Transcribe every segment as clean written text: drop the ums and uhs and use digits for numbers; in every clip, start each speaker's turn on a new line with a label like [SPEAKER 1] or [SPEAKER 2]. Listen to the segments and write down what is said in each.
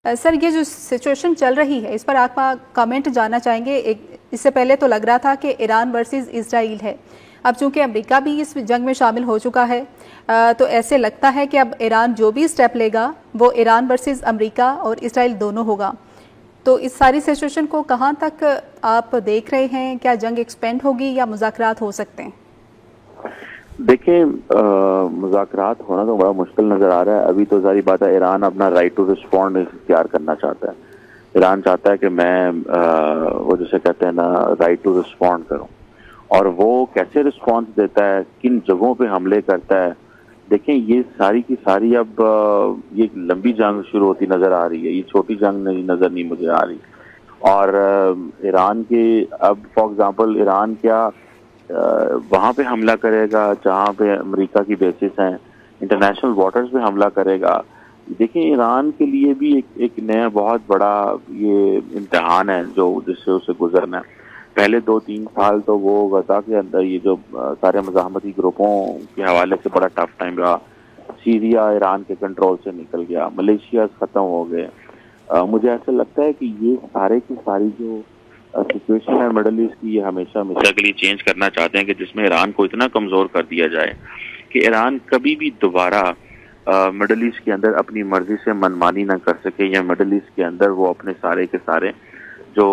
[SPEAKER 1] سر یہ جو سچویشن چل رہی ہے اس پر آپ کا کمنٹ جاننا چاہیں گے. اس سے پہلے تو لگ رہا تھا کہ ایران ورسز اسرائیل ہے. اب چونکہ امریکہ بھی اس جنگ میں شامل ہو چکا ہے تو ایسے لگتا ہے کہ اب ایران جو بھی سٹیپ لے گا وہ ایران ورسز امریکہ اور اسرائیل دونوں ہوگا. تو اس ساری سچویشن کو کہاں تک آپ دیکھ رہے ہیں؟ کیا جنگ ایکسپینڈ ہوگی یا مذاکرات ہو سکتے ہیں؟
[SPEAKER 2] دیکھیں مذاکرات ہونا تو بڑا مشکل نظر آ رہا ہے. ابھی تو ظاہری بات ہے ایران اپنا رائٹ ٹو رسپونڈ اختیار کرنا چاہتا ہے. ایران چاہتا ہے کہ میں وہ جسے کہتے ہیں نا رائٹ ٹو رسپونڈ کروں. اور وہ کیسے رسپانس دیتا ہے, کن جگہوں پہ حملے کرتا ہے. دیکھیں یہ ساری کی ساری اب یہ لمبی جنگ شروع ہوتی نظر آ رہی ہے. یہ چھوٹی جنگ نظر نہیں مجھے آ رہی. اور ایران کے اب فار ایگزامپل ایران کیا وہاں پہ حملہ کرے گا جہاں پہ امریکہ کی بیسز ہیں, انٹرنیشنل واٹرز پہ حملہ کرے گا. دیکھیں ایران کے لیے بھی ایک نیا بہت بڑا یہ امتحان ہے جو جس سے اسے گزرنا ہے. پہلے 2-3 سال تو وہ غزہ کے اندر یہ جو سارے مزاحمتی گروپوں کے حوالے سے بڑا ٹف ٹائم رہا. سیریا ایران کے کنٹرول سے نکل گیا, ملیشیا ختم ہو گئے. مجھے ایسا لگتا ہے کہ یہ سارے کی ساری جو سچویشن ہے مڈل ایسٹ کی یہ ہمیشہ کے لیے چینج کرنا چاہتے ہیں کہ جس میں ایران کو اتنا کمزور کر دیا جائے کہ ایران کبھی بھی دوبارہ مڈل ایسٹ کے اندر اپنی مرضی سے منمانی نہ کر سکے, یا مڈل ایسٹ کے اندر وہ اپنے سارے کے سارے جو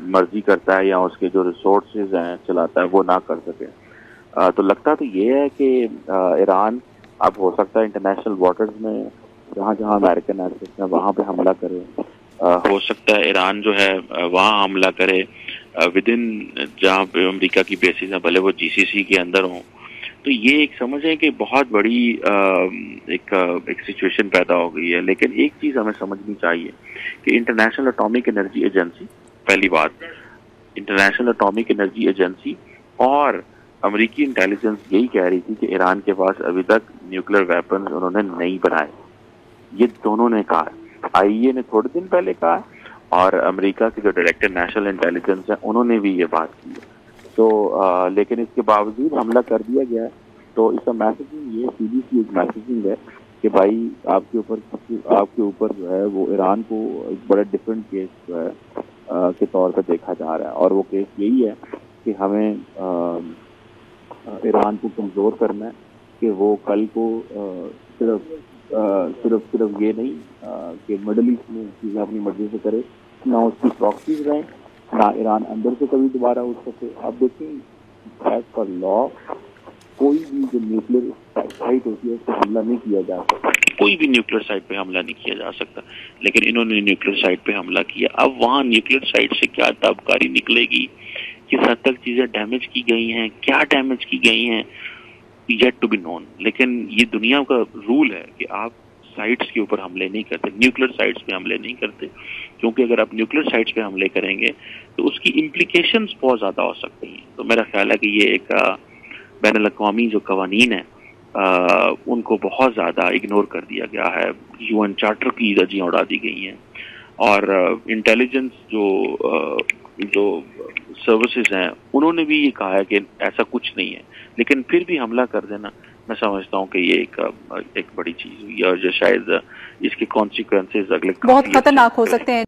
[SPEAKER 2] مرضی کرتا ہے یا اس کے جو ریسورسز ہیں چلاتا ہے وہ نہ کر سکے. تو لگتا تو یہ ہے کہ ایران اب ہو سکتا ہے انٹرنیشنل واٹرز میں جہاں جہاں امریکن ایسٹس ہیں وہاں پہ حملہ کرے. ہو سکتا ہے ایران جو ہے وہاں حملہ کرے ود ان جہاں پہ امریکہ کی بیسز ہیں, بھلے وہ جی سی سی کے اندر ہوں. تو یہ ایک سمجھیں کہ بہت بڑی ایک سچویشن پیدا ہو گئی ہے. لیکن ایک چیز ہمیں سمجھنی چاہیے کہ انٹرنیشنل اٹامک انرجی ایجنسی, پہلی بات انٹرنیشنل اٹامک انرجی ایجنسی اور امریکی انٹیلیجنس یہی کہہ رہی تھی کہ ایران کے پاس ابھی تک نیوکلیر ویپنز انہوں نے نہیں بنائے. یہ دونوں نے کہا. آئی اے نے تھوڑے دن پہلے کہا اور امریکہ کے جو ڈائریکٹر نیشنل انٹیلیجنس ہیں انہوں نے بھی یہ بات کی ہے. تو لیکن اس کے باوجود حملہ کر دیا گیا ہے. تو اس کا میسیجنگ یہ سیدھی سی ایک میسیجنگ ہے کہ بھائی آپ کے اوپر جو ہے وہ ایران کو ایک بڑا ڈفرینٹ کیس جو ہے کے طور پہ دیکھا جا رہا ہے. اور وہ کیس یہی ہے کہ ہمیں ایران کو کمزور کرنا ہے کہ وہ کل کو صرف یہ نہیں کہ مڈل ایسٹ میں چیزیں اپنی مرضی سے کرے, نہ اس کی پراکسیز رہیں, نہ ایران اندر سے کبھی دوبارہ اٹھ سکے. اب دیکھیں ایز پر لا کوئی بھی جو نیوکلیر سائٹ ہوتی ہے اس پہ حملہ نہیں کیا جا سکتا. کوئی بھی نیوکلیر سائٹ پہ حملہ نہیں کیا جا سکتا, لیکن انہوں نے نیوکلیر سائٹ پہ حملہ کیا. اب وہاں نیوکلیر سائٹ سے کیا تابکاری نکلے گی, کس حد تک چیزیں ڈیمیج کی گئی ہیں, کیا ڈیمیج کی گئی ہیں, یٹ ٹو بی نون. لیکن یہ دنیا کا رول ہے کہ آپ سائٹس کے اوپر حملے نہیں کرتے, نیوکلیر سائٹس پہ حملے نہیں کرتے, کیونکہ اگر آپ نیوکلیر سائٹس پہ حملے کریں گے تو اس کی امپلیکیشنز بہت زیادہ ہو سکتی ہیں. تو میرا خیال ہے کہ یہ ایک بین الاقوامی جو قوانین ہیں ان کو بہت زیادہ اگنور کر دیا گیا ہے. یو این چارٹر کی دھجیاں اڑا دی گئی ہیں, اور انٹیلیجنس جو سروسز ہیں انہوں نے بھی یہ کہا ہے کہ ایسا کچھ نہیں ہے. لیکن پھر بھی حملہ کر دینا میں سمجھتا ہوں کہ یہ ایک بڑی چیز ہوئی ہے, اور جو شاید اس کے کانسیکوینسز اگلے
[SPEAKER 1] بہت خطرناک ہو سکتے ہیں.